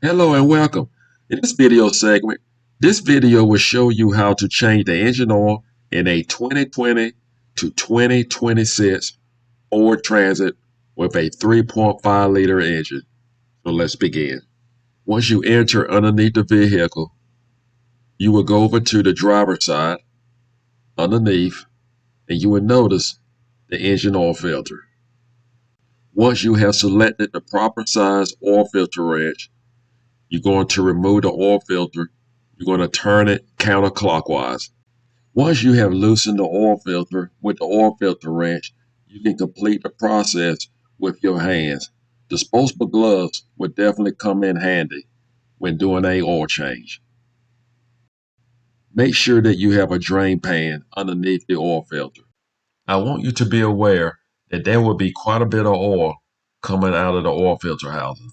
Hello and welcome. In this video segment, this video will show you how to change the engine oil in a 2020 to 2026 Ford Transit with a 3.5 liter engine. So let's begin. Once you enter underneath the vehicle, you will go over to the driver's side, underneath, and you will notice the engine oil filter. Once you have selected the proper size oil filter wrench, you're going to remove the oil filter. You're going to turn it counterclockwise. Once you have loosened the oil filter with the oil filter wrench, you can complete the process with your hands. Disposable gloves would definitely come in handy when doing a oil change. Make sure that you have a drain pan underneath the oil filter. I want you to be aware that there will be quite a bit of oil coming out of the oil filter housing.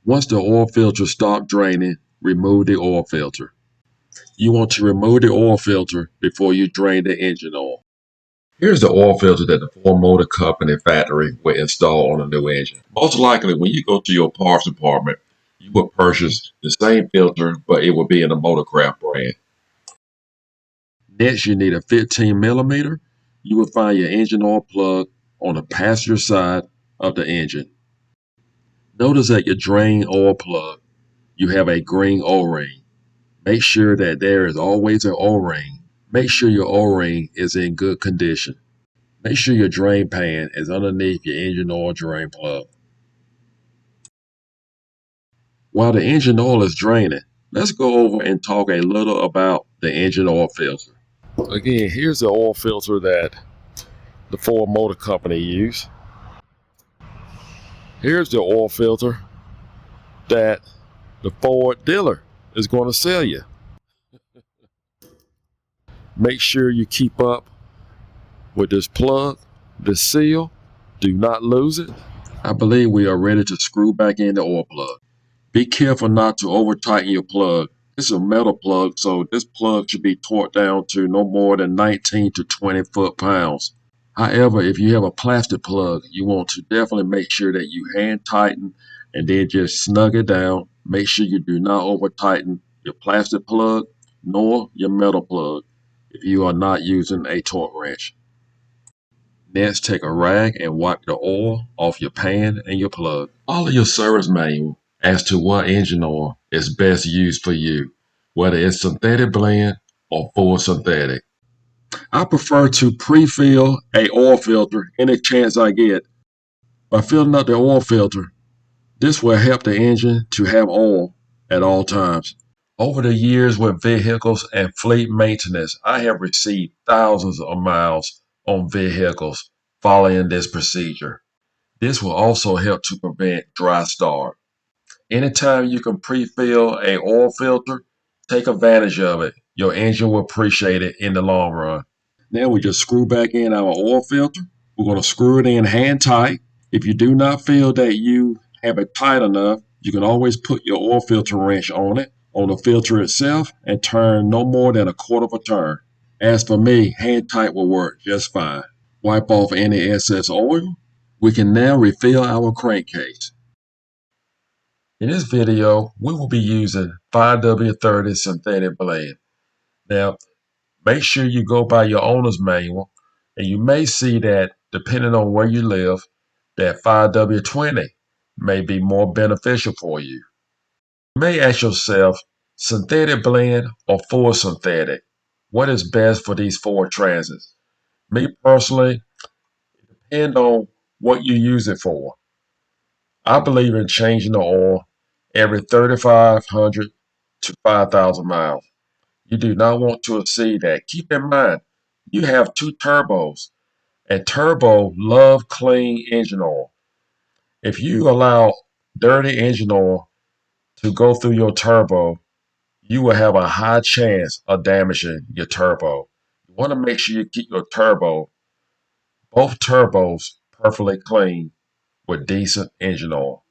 Once the oil filter stops draining, remove the oil filter. You want to remove the oil filter before you drain the engine oil. Here's the oil filter that the Ford Motor Company factory will install on a new engine. Most likely, when you go to your parts department, you will purchase the same filter, but it will be in the Motorcraft brand. Next, you need a 15 millimeter. You will find your engine oil plug on the passenger side of the engine. Notice that your drain oil plug, you have a green O-ring. Make sure that there is always an O-ring. Make sure your O-ring is in good condition. Make sure your drain pan is underneath your engine oil drain plug. While the engine oil is draining, let's go over and talk a little about the engine oil filter. Again, here's the oil filter that the Ford Motor Company use. Here's the oil filter that the Ford dealer is going to sell you. Make sure you keep up with this plug, this seal. Do not lose it. I believe we are ready to screw back in the oil plug. Be careful not to over tighten your plug. It's a metal plug, so this plug should be torqued down to no more than 19 to 20 foot-pounds. However, if you have a plastic plug, you want to definitely make sure that you hand tighten and then just snug it down. Make sure you do not over tighten your plastic plug nor your metal plug if you are not using a torque wrench. Next, take a rag and wipe the oil off your pan and your plug. Follow your service manual as to what engine oil is best used for you, whether it's synthetic blend or full synthetic. I prefer to pre-fill a oil filter any chance I get. By filling up the oil filter, this will help the engine to have oil at all times. Over the years with vehicles and fleet maintenance, I have received thousands of miles on vehicles following this procedure. This will also help to prevent dry start. Anytime you can pre-fill a oil filter, take advantage of it. Your engine will appreciate it in the long run. Now we just screw back in our oil filter. We're going to screw it in hand tight. If you do not feel that you have it tight enough, you can always put your oil filter wrench on it, on the filter itself, and turn no more than a quarter of a turn. As for me, hand tight will work just fine. Wipe off any excess oil. We can now refill our crankcase. In this video, we will be using 5W30 synthetic blend. Now, make sure you go by your owner's manual, and you may see that depending on where you live, that 5W20 may be more beneficial for you. You may ask yourself, synthetic blend or full synthetic? What is best for these Ford Transits? Me personally, it depends on what you use it for. I believe in changing the oil every 3,500 to 5,000 miles. You do not want to exceed that. Keep in mind, you have two turbos, and turbo love clean engine oil. If you allow dirty engine oil to go through your turbo, you will have a high chance of damaging your turbo. You want to make sure you keep your both turbos, perfectly clean with decent engine oil.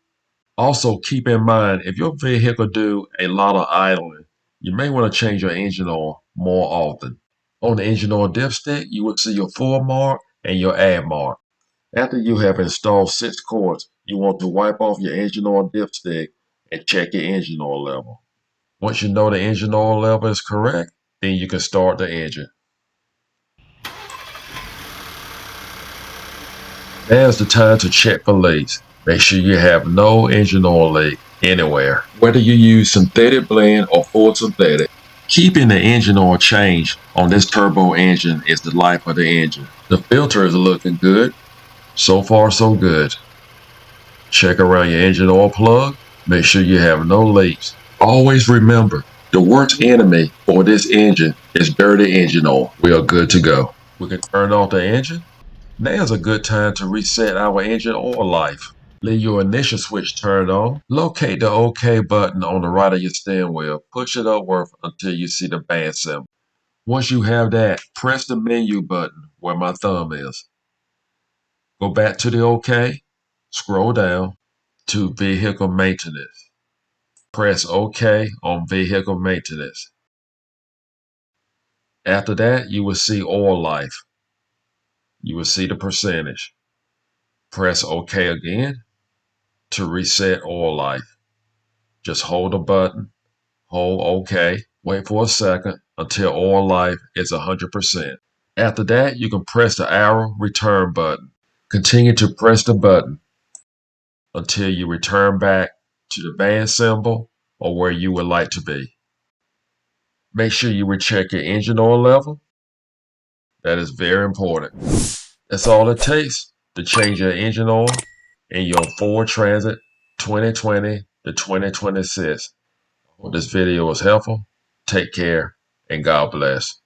Also, keep in mind, if your vehicle do a lot of idling, you may want to change your engine oil more often. On the engine oil dipstick, you will see your full mark and your add mark. After you have installed 6 quarts, you want to wipe off your engine oil dipstick and check your engine oil level. Once you know the engine oil level is correct, then you can start the engine. Now's the time to check for leaks. Make sure you have no engine oil leak anywhere. Whether you use synthetic blend or full synthetic, keeping the engine oil changed on this turbo engine is the life of the engine. The filter is looking good. So far, so good. Check around your engine oil plug. Make sure you have no leaks. Always remember, the worst enemy for this engine is dirty engine oil. We are good to go. We can turn off the engine. Now's a good time to reset our engine oil life. Leave your ignition switch turned on. Locate the OK button on the right of your steering wheel. Push it upward until you see the band symbol. Once you have that, press the menu button where my thumb is. Go back to the OK. Scroll down to vehicle maintenance. Press OK on vehicle maintenance. After that, you will see oil life. You will see the percentage. Press OK again to reset oil life. Just hold the button, hold OK, wait for a second until oil life is 100%. After that, you can press the arrow return button. Continue to press the button until you return back to the band symbol or where you would like to be. Make sure you recheck your engine oil level. That is very important. That's all it takes to change your engine oil in your Ford Transit 2020 to 2026. I hope this video was helpful. Take care and God bless.